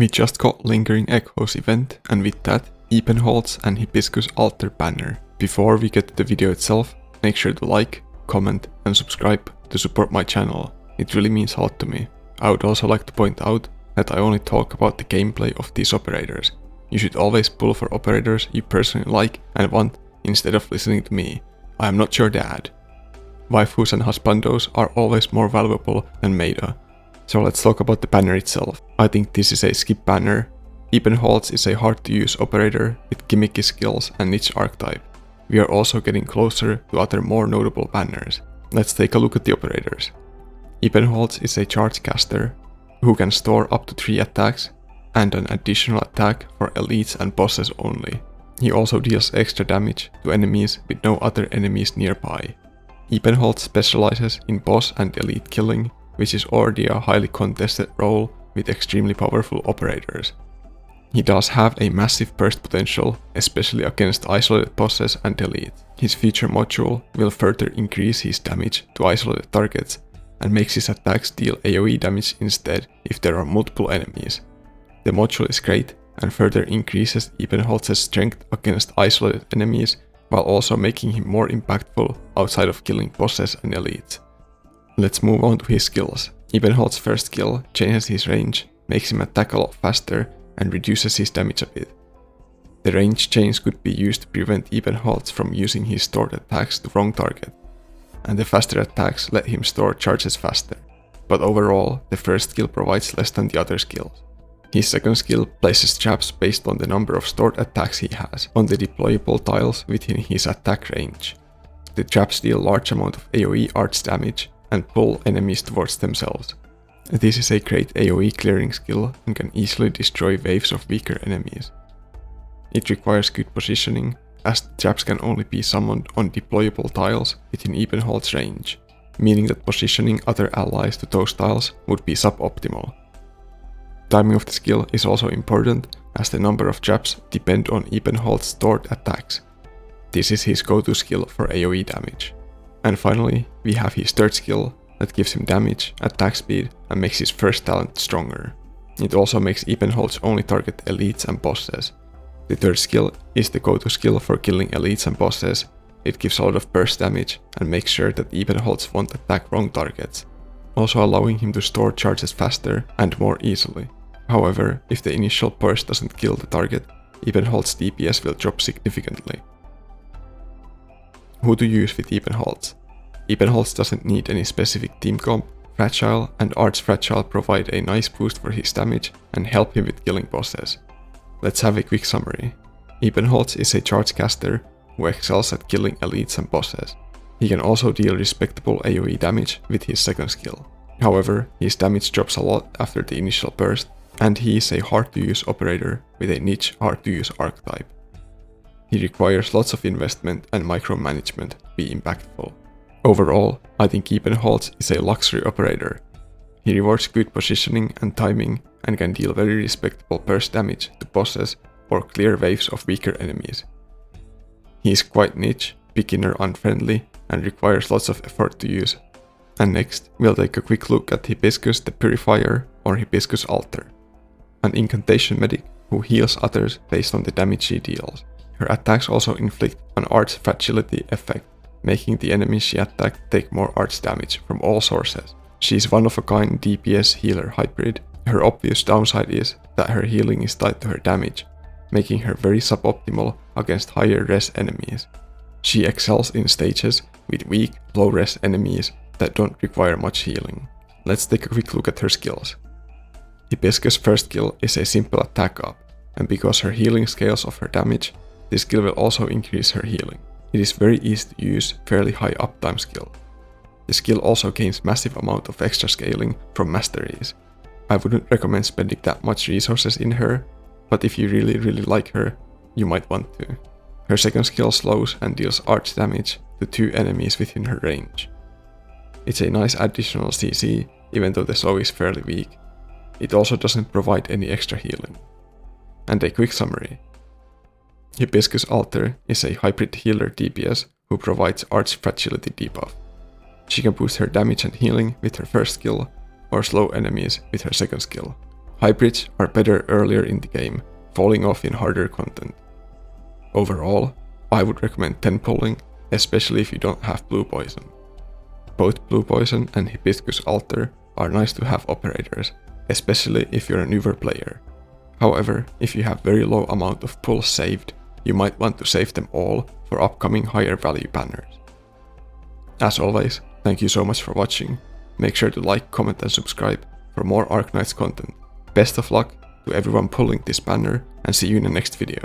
We just got Lingering Echoes event, and with that, Ebenholz and Hibiscus altar banner. Before we get to the video itself, make sure to like, comment and subscribe to support my channel. It really means a lot to me. I would also like to point out that I only talk about the gameplay of these operators. You should always pull for operators you personally like and want instead of listening to me. I am not your dad. Waifus and husbandos are always more valuable than meta. So let's talk about the banner itself. I think this is a skip banner. Ebenholz is a hard to use operator with gimmicky skills and niche archetype. We are also getting closer to other more notable banners. Let's take a look at the operators. Ebenholz is a charge caster who can store up to 3 attacks and an additional attack for elites and bosses only. He also deals extra damage to enemies with no other enemies nearby. Ebenholz specializes in boss and elite killing, which is already a highly contested role with extremely powerful operators. He does have a massive burst potential, especially against isolated bosses and elites. His feature module will further increase his damage to isolated targets and makes his attacks deal AoE damage instead if there are multiple enemies. The module is great and further increases Ebenholz's strength against isolated enemies while also making him more impactful outside of killing bosses and elites. Let's move on to his skills. Ebenholz's first skill changes his range, makes him attack a lot faster and reduces his damage a bit. The range change could be used to prevent Ebenholz from using his stored attacks to wrong target, and the faster attacks let him store charges faster. But overall, the first skill provides less than the other skills. His second skill places traps based on the number of stored attacks he has on the deployable tiles within his attack range. The traps deal large amount of AoE arch damage and pull enemies towards themselves. This is a great AoE clearing skill and can easily destroy waves of weaker enemies. It requires good positioning, as the traps can only be summoned on deployable tiles within Ebenholz's range, meaning that positioning other allies to those tiles would be suboptimal. Timing of the skill is also important, as the number of traps depend on Ebenholz's stored attacks. This is his go-to skill for AoE damage. And finally, we have his third skill that gives him damage, attack speed and makes his first talent stronger. It also makes Ebenholz only target elites and bosses. The third skill is the go-to skill for killing elites and bosses. It gives a lot of burst damage and makes sure that Ebenholz won't attack wrong targets, also allowing him to store charges faster and more easily. However, if the initial burst doesn't kill the target, Ebenholz's DPS will drop significantly. Who to use with Ebenholz? Ebenholz doesn't need any specific team comp. Fragile and Arch-Fragile provide a nice boost for his damage and help him with killing bosses. Let's have a quick summary. Ebenholz is a charge caster who excels at killing elites and bosses. He can also deal respectable AoE damage with his second skill. However, his damage drops a lot after the initial burst, and he is a hard to use operator with a niche hard to use archetype. He requires lots of investment and micromanagement to be impactful. Overall, I think Ebenholz is a luxury operator. He rewards good positioning and timing and can deal very respectable burst damage to bosses or clear waves of weaker enemies. He is quite niche, beginner unfriendly and requires lots of effort to use. And next, we'll take a quick look at Hibiscus the Purifier or Hibiscus Altar, an incantation medic who heals others based on the damage she deals. Her attacks also inflict an arch fragility effect, making the enemies she attacked take more arch damage from all sources. She is one of a kind DPS healer hybrid. Her obvious downside is that her healing is tied to her damage, making her very suboptimal against higher res enemies. She excels in stages with weak, low res enemies that don't require much healing. Let's take a quick look at her skills. Hibiscus' first skill is a simple attack up, and because her healing scales off her damage, this skill will also increase her healing. It is very easy to use, fairly high uptime skill. The skill also gains massive amount of extra scaling from masteries. I wouldn't recommend spending that much resources in her, but if you really like her, you might want to. Her second skill slows and deals arch damage to 2 enemies within her range. It's a nice additional CC, even though the slow is fairly weak. It also doesn't provide any extra healing. And a quick summary. Hibiscus Altar is a hybrid healer DPS who provides Arch Fragility debuff. She can boost her damage and healing with her first skill, or slow enemies with her second skill. Hybrids are better earlier in the game, falling off in harder content. Overall, I would recommend 10 pulling, especially if you don't have blue poison. Both blue poison and Hibiscus altar are nice to have operators, especially if you're a newer player. However, if you have very low amount of pulls saved, you might want to save them all for upcoming higher value banners. As always, thank you so much for watching. Make sure to like, comment and subscribe for more Arknights content. Best of luck to everyone pulling this banner and see you in the next video.